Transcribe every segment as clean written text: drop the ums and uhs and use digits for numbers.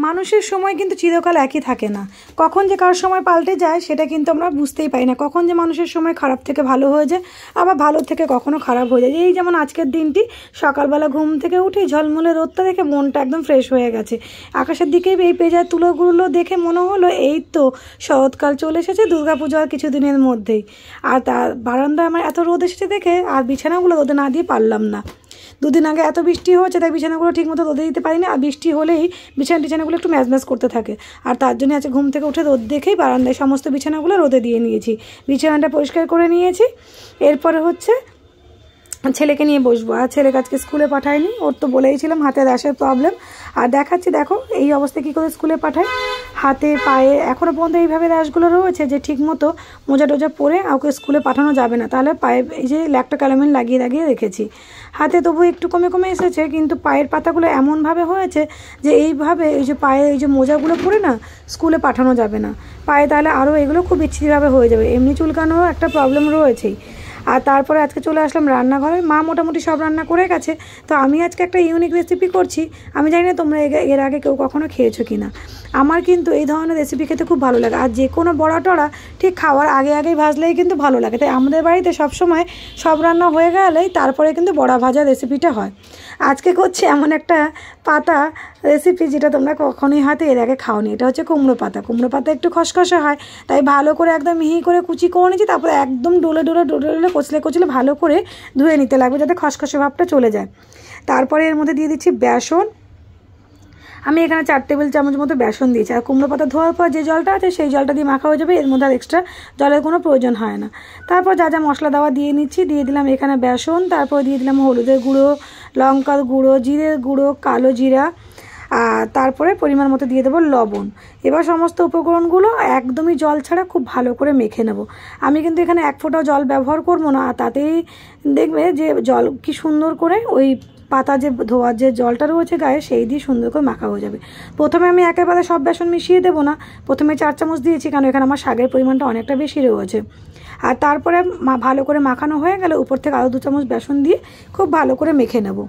মানুষের সময় কিন্তু চিরকাল একই থাকে না, কখন যে কারোর সময় পাল্টে যায় সেটা কিন্তু আমরা বুঝতেই পারি না। কখন যে মানুষের সময় খারাপ থেকে ভালো হয়ে যায়, আবার ভালো থেকে কখনো খারাপ হয়ে যায়। এই যেমন আজকের দিনটি সকালবেলা ঘুম থেকে উঠে ঝলমলে রোদটা দেখে মনটা একদম ফ্রেশ হয়ে গেছে। আকাশের দিকে এই পেঁজার তুলোগুলো দেখে মনে হলো এই তো শরৎকাল চলে এসেছে, দুর্গাপুজো আর কিছুদিনের মধ্যেই। আর তার বারান্দায় আমার এত রোদ এসেছে দেখে আর বিছানাগুলো রোদে না দিয়ে পারলাম না। দুদিন আগে এত বৃষ্টি হয়েছে তাই বিছানাগুলো ঠিকমতো রোদে দিতে পারি না, আর বৃষ্টি হলেই বিছানাগুলো একটু ম্যাজম্যাজ করতে থাকে। আর তার জন্য আজকে ঘুম থেকে উঠে রোদ দেখেই বারান্দায় সমস্ত বিছানাগুলো রোদে দিয়ে নিয়েছি, বিছানাটা পরিষ্কার করে নিয়েছি। এরপরে হচ্ছে ছেলেকে নিয়ে বসবো। আর ছেলেকে আজকে স্কুলে পাঠাইনি, ওর তো বলেইছিলাম হাতে র্যাশের প্রবলেম। আর দেখাচ্ছি দেখো এই অবস্থায় কী করে স্কুলে পাঠাই। হাতে পায়ে এখনও পর্যন্ত এইভাবে র্যাশগুলো রয়েছে যে ঠিকমতো মোজা টোজা পরে ওকে স্কুলে পাঠানো যাবে না, তাহলে পায়ে এই যে ল্যাক্টোক্যালামিন লাগিয়ে রেখেছি। হাতে তবু একটু কমে কমে এসেছে, কিন্তু পায়ের পাতাগুলো এমনভাবে হয়েছে যে এইভাবে এই যে পায়ে এই যে মোজাগুলো পরে না স্কুলে পাঠানো যাবে না, পায়ে তাহলে আরও এগুলো খুব বিচ্ছিরিভাবে হয়ে যাবে। এমনি চুলকানোরও একটা প্রবলেম রয়েছেই। আর তারপরে আজকে চলে আসলাম রান্নাঘরে। মা মোটামুটি সব রান্না করে গেছে, তো আমি আজকে একটা ইউনিক রেসিপি করছি। আমি জানি না তোমরা এর আগে কেউ কখনো খেয়েছো কি না। আমার কিন্তু এই ধরনের রেসিপি খেতে খুব ভালো লাগে। আর যে কোনো বড়া টড়া ঠিক খাওয়ার আগেই ভাজলেই কিন্তু ভালো লাগে। তাই আমাদের বাড়িতে সবসময় সব রান্না হয়ে গেলেই তারপরে কিন্তু বড়া ভাজা রেসিপিটা হয়। আজকে করছি এমন একটা পাতা রেসিপি যেটা তোমরা কখনোই হয়তো এর আগে খাওনি। এটা হচ্ছে কুমড়ো পাতা। কুমড়ো পাতা একটু খসখসে হয়, তাই ভালো করে একদম মিহি করে কুচি করে নিয়েছি। তারপরে একদম ডোলে কচলে ভালো করে ধুয়ে নিতে লাগবে যাতে খসখসে ভাবটা চলে যায়। তারপরে এর মধ্যে দিয়ে দিচ্ছি বেসন। আমি এখানে 4 টেবিল চামচ মতো বেসন দিয়েছি। আর কুমড়ো পাতা ধোয়ার পর যে জলটা আছে সেই জলটা দিয়ে মাখা হয়ে যাবে, এর মধ্যে আর এক্সট্রা জলের কোনো প্রয়োজন হয় না। তারপর যা যা মশলা দেওয়া দিয়ে নিচ্ছি, দিয়ে দিলাম এখানে বেসন, তারপর দিয়ে দিলাম হলুদের গুঁড়ো, লঙ্কার গুঁড়ো, জিরের গুঁড়ো, কালো জিরা, আর তারপরে পরিমাণ মতো দিয়ে দেবো লবণ। এবার সমস্ত উপকরণগুলো একদমই জল ছাড়া খুব ভালো করে মেখে নেব। আমি কিন্তু এখানে 1 ফোঁটাও জল ব্যবহার করবো না, আর তাতেই দেখবে যে জল কি সুন্দর করে ওই পাতা যে ধোয়ার যে জলটা রয়েছে গায়ে সেই দিয়ে সুন্দর করে মাখা হয়ে যাবে। প্রথমে আমি একেবারে সব বেসন মিশিয়ে দেবো না, প্রথমে 4 চামচ দিয়েছি, কারণ এখানে আমার শাকের পরিমাণটা অনেকটা বেশি রয়েছে। আর তারপরে ভালো করে মাখানো হয়ে গেলে উপর থেকে আরও 2 চামচ বেসন দিয়ে খুব ভালো করে মেখে নেব।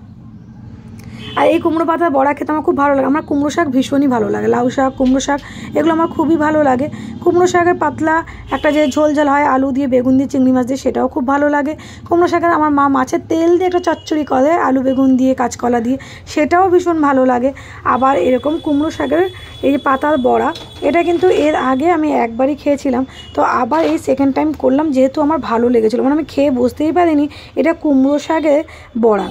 আর এই কুমড়ো পাতার বড়া খেতে আমার খুব ভালো লাগে। আমার কুমড়ো শাক ভীষণই ভালো লাগে, লাউ শাক, কুমড়ো শাক এগুলো আমার খুবই ভালো লাগে। কুমড়ো শাকের পাতলা একটা যে ঝোল হয় আলু দিয়ে, বেগুন দিয়ে, চিংড়ি মাছ দিয়ে, সেটাও খুব ভালো লাগে। কুমড়ো শাকের আমার মা মাছের তেল দিয়ে একটা চচ্চড়ি করে আলু বেগুন দিয়ে, কাঁচকলা দিয়ে, সেটাও ভীষণ ভালো লাগে। আবার এরকম কুমড়ো শাকের এই যে পাতার বড়া, এটা কিন্তু এর আগে আমি একবারই খেয়েছিলাম, তো আবার এই সেকেন্ড টাইম করলাম যেহেতু আমার ভালো লেগেছিলো। মানে আমি খেয়ে বুঝতেই পারিনি এটা কুমড়ো শাকের বড়া।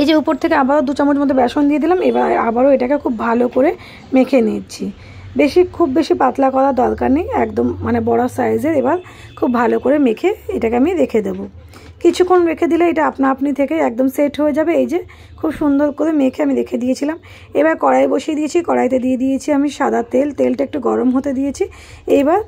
এই যে উপর থেকে আবারও 2 চামচ মতো বেসন দিয়ে দিলাম। এবার আবারও এটাকে খুব ভালো করে মেখে নিচ্ছি। খুব বেশি পাতলা করার দরকার নেই, একদম মানে বড় সাইজের। এবার খুব ভালো করে মেখে এটাকে আমি রেখে দেবো। কিছুক্ষণ রেখে দিলে এটা আপনি থেকে একদম সেট হয়ে যাবে। এই যে খুব সুন্দর করে মেখে আমি রেখে দিয়েছিলাম। এবার কড়াই বসিয়ে দিয়েছি, কড়াইতে দিয়ে দিয়েছি আমি সাদা তেল। তেলটা একটু গরম হতে দিয়েছি। এবার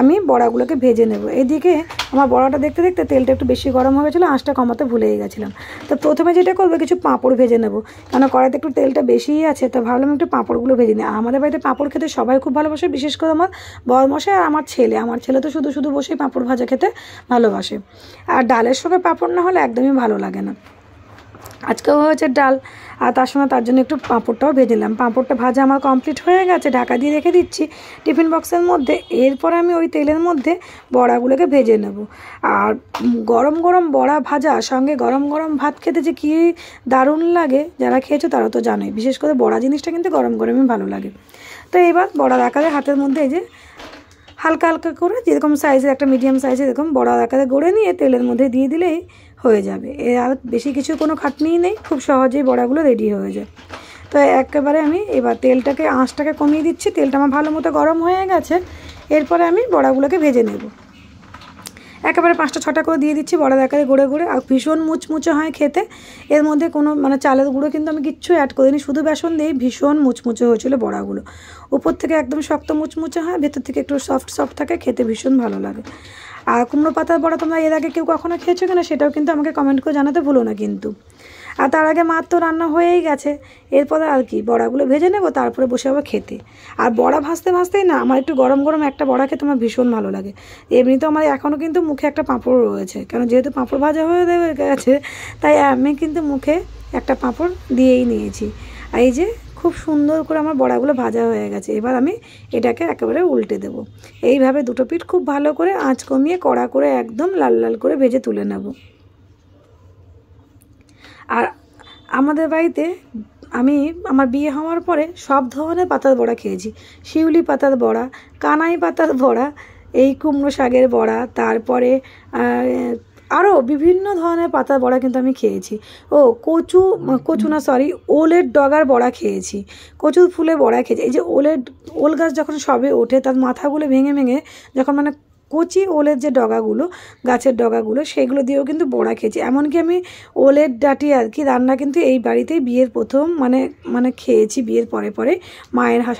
আমি বড়াগুলোকে ভেজে নেব। এদিকে আমার বড়াটা দেখতে দেখতে তেলটা একটু বেশি গরম হয়ে গেছিলো, আঁচটা কমাতে ভুলেই গেছিলাম। তো প্রথমে যেটা করবো কিছু পাঁপড় ভেজে নেব, কারণ কড়াইতে একটু তেলটা বেশিই আছে, তো ভাবলাম একটু পাঁপড়গুলো ভেজে নিই। আমাদের বাড়িতে পাঁপড় খেতে সবাই খুব ভালোবাসে, বিশেষ করে আমার বড়মশাই আর আমার ছেলে তো শুধু বসেই পাঁপড় ভাজা খেতে ভালোবাসে। আর ডালের সঙ্গে পাঁপড় না হলে একদমই ভালো লাগে না। আজকেও হয়েছে ডাল, আর তার সঙ্গে তার জন্য একটু পাঁপড়টাও ভেজে নিলাম। পাঁপড়টা ভাজা আমার কমপ্লিট হয়ে গেছে, ঢাকা দিয়ে রেখে দিচ্ছি টিফিন বক্সের মধ্যে। এরপরে আমি ওই তেলের মধ্যে বড়াগুলোকে ভেজে নেব। আর গরম গরম বড়া ভাজা সঙ্গে গরম গরম ভাত খেতে যে কী দারুণ লাগে, যারা খেয়েছো তারা তো জানোই। বিশেষ করে বড়া জিনিসটা কিন্তু গরম গরমই ভালো লাগে। তো এবার বড়ার আকারে হাতের মধ্যে এই যে হালকা হালকা করে যেরকম সাইজের একটা মিডিয়াম সাইজের এরকম বড়ার আকারে গড়ে নিয়ে তেলের মধ্যে দিয়ে দিলেই হয়ে যাবে। এর আর বেশি কিছু কোনো খাটনিই নেই, খুব সহজেই বড়াগুলো রেডি হয়ে যায়। তো একেবারে আমি এবার আঁচটাকে কমিয়ে দিচ্ছি। তেলটা আমার ভালো মতো গরম হয়ে গেছে। এরপরে আমি বড়াগুলোকে ভেজে নেব। একেবারে 5টা-6টা করে দিয়ে দিচ্ছি বড়ার আকারে গড়ে গড়ে। আর ভীষণ মুচমুচে হয় খেতে। এর মধ্যে কোনো মানে চালের গুঁড়ো কিন্তু আমি কিচ্ছু অ্যাড করিনি, শুধু বেসন দিয়েই ভীষণ মুচমুচে হয়েছিল বড়াগুলো। উপর থেকে একদম শক্ত মুচমুচে হয়, ভেতর থেকে একটু সফট থাকে, খেতে ভীষণ ভালো লাগে। আর কুমড়ো পাতার বড়া তোমরা এর আগে কেউ কখনো খেয়েছো কিনা সেটাও কিন্তু আমাকে কমেন্ট করে জানাতে ভুলো না কিন্তু। আর তার আগে মার তো রান্না হয়েই গেছে। এরপরে আর কি বড়াগুলো ভেজে নেব, তারপরে বসে যাবো খেতে। আর বড়া ভাজতেই না আমার একটু গরম গরম একটা বড়া খেতে আমার ভীষণ ভালো লাগে। এমনিতেও আমার এখনও কিন্তু মুখে একটা পাঁপড় রয়েছে, কারণ যেহেতু পাঁপড় ভাজা হয়ে গেছে তাই আমি কিন্তু মুখে একটা পাঁপড় দিয়েই নিয়েছি। আর এই যে খুব সুন্দর করে আমার বড়াগুলো ভাজা হয়ে গেছে। এবার আমি এটাকে একেবারে উল্টে দেব। এইভাবে দুটো পিঠ খুব ভালো করে আঁচ কমিয়ে কড়া করে একদম লাল লাল করে ভেজে তুলে নেব। আর আমাদের বাড়িতে আমি আমার বিয়ে হওয়ার পরে সব ধরনের পাতার বড়া খেয়েছি। শিউলি পাতার বড়া, কানাই পাতার বড়া, এই কুমড়ো শাকের বড়া, তারপরে আরও বিভিন্ন ধরনের পাতার বড়া কিন্তু আমি খেয়েছি। ওলের ডগার বড়া খেয়েছি, কচু ফুলের বড়া খেয়েছি। এই যে ওল গাছ যখন সবে ওঠে তার মাথাগুলো ভেঙে ভেঙে যখন মানে কচি ওলের যে ডগাগুলো, গাছের ডগাগুলো, সেগুলো দিয়েও কিন্তু বড়া খেয়েছি। এমনকি আমি ওলের ডাঁটি আর কি রান্না কিন্তু এই বাড়িতেই বিয়ের প্রথম মানে খেয়েছি, বিয়ের পরে পরে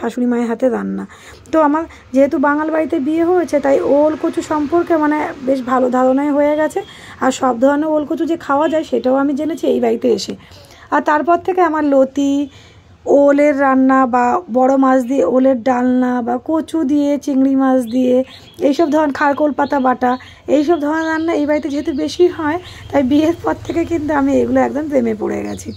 শাশুড়ি মায়ের হাতে রান্না। তো আমার যেহেতু বাঙাল বাড়িতে বিয়ে হয়েছে, তাই ওল কচু সম্পর্কে মানে বেশ ভালো ধারণাই হয়ে গেছে। আর সব ধরনের ওল কচু যে খাওয়া যায় সেটাও আমি জেনেছি এই বাড়িতে এসে। আর তারপর থেকে আমার লতি, ওলের রান্না বা বড় মাছ দিয়ে ওলের ডালনা বা কচু দিয়ে চিংড়ি মাছ দিয়ে এইসব ধরনের খারকোল পাতা বাটা, এইসব ধরনের রান্না এই বাড়িতে যেহেতু বেশি হয়, তাই বিয়ের পর থেকে কিন্তু আমি এগুলো একদম প্রেমে পড়ে গেছি।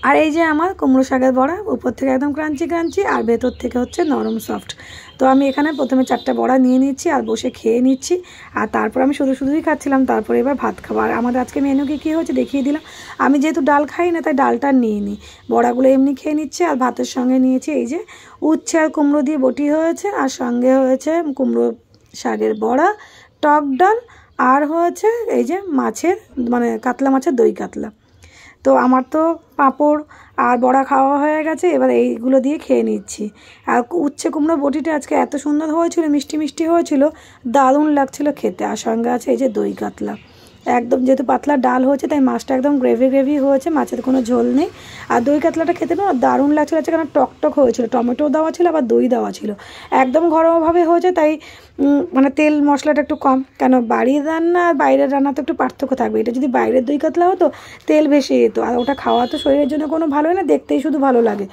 আর এই যে আমার কুমড়ো শাকের বড়া, উপর থেকে একদম ক্রাঞ্চি ক্রাঞ্চি আর ভেতর থেকে হচ্ছে নরম সফট। তো আমি এখানে প্রথমে 4টা বড়া নিয়ে নিচ্ছি আর বসে খেয়ে নিচ্ছি। আর তারপর আমি শুধুই খাচ্ছিলাম। তারপরে এবার ভাত খাবার আমাদের আজকে মেনু কী হয়েছে দেখিয়ে দিলাম। আমি যেহেতু ডাল খাই না, তাই ডালটা নিয়ে নিই, বড়াগুলো এমনি খেয়ে নিচ্ছি। আর ভাতের সঙ্গে নিয়েছি এই যে উচ্ছে আর কুমড়ো দিয়ে বটি হয়েছে, আর সঙ্গে হয়েছে কুমড়ো শাকের বড়া, টক ডাল, আর হয়েছে এই যে মাছের মানে কাতলা মাছের দই কাতলা। তো আমার তো পাঁপড় আর বড়া খাওয়া হয়ে গেছে, এবার এইগুলো দিয়ে খেয়ে নিচ্ছি। আর উচ্ছে কুমড়ো বটিটা আজকে এত সুন্দর হয়েছিল, মিষ্টি মিষ্টি হয়েছিল, দারুণ লাগছিল খেতে। আর সঙ্গে আছে এই যে দই কাতলা, একদম যেহেতু পাতলা ডাল হয়েছে তাই মাছটা একদম গ্রেভি হয়েছে, মাছের কোনো ঝোল নেই। আর দই কাতলাটা খেতে না দারুণ লাগছিল, কারণ টকটক হয়েছিল, টমেটো দেওয়া ছিল আবার দই দেওয়া ছিল, একদম ঘরোয়াভাবে হয়েছে। তাই মানে তেল মশলাটা একটু কম, কেন বাড়ির রান্না আর বাইরের রান্না তো একটু পার্থক্য থাকবে। এটা যদি বাইরের দই কাতলা হতো তেল ভেসে যেত, আর ওটা খাওয়া তো শরীরের জন্য কোনো ভালোই না, দেখতেই শুধু ভালো লাগে।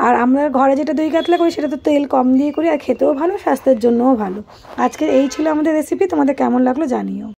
আর আমরা ঘরে যেটা দই কাতলা করি সেটা তো তেল কম দিয়ে করি, আর খেতেও ভালো, স্বাস্থ্যের জন্যও ভালো। আজকে এই ছিল আমাদের রেসিপি, তোমাদের কেমন লাগলো জানিও।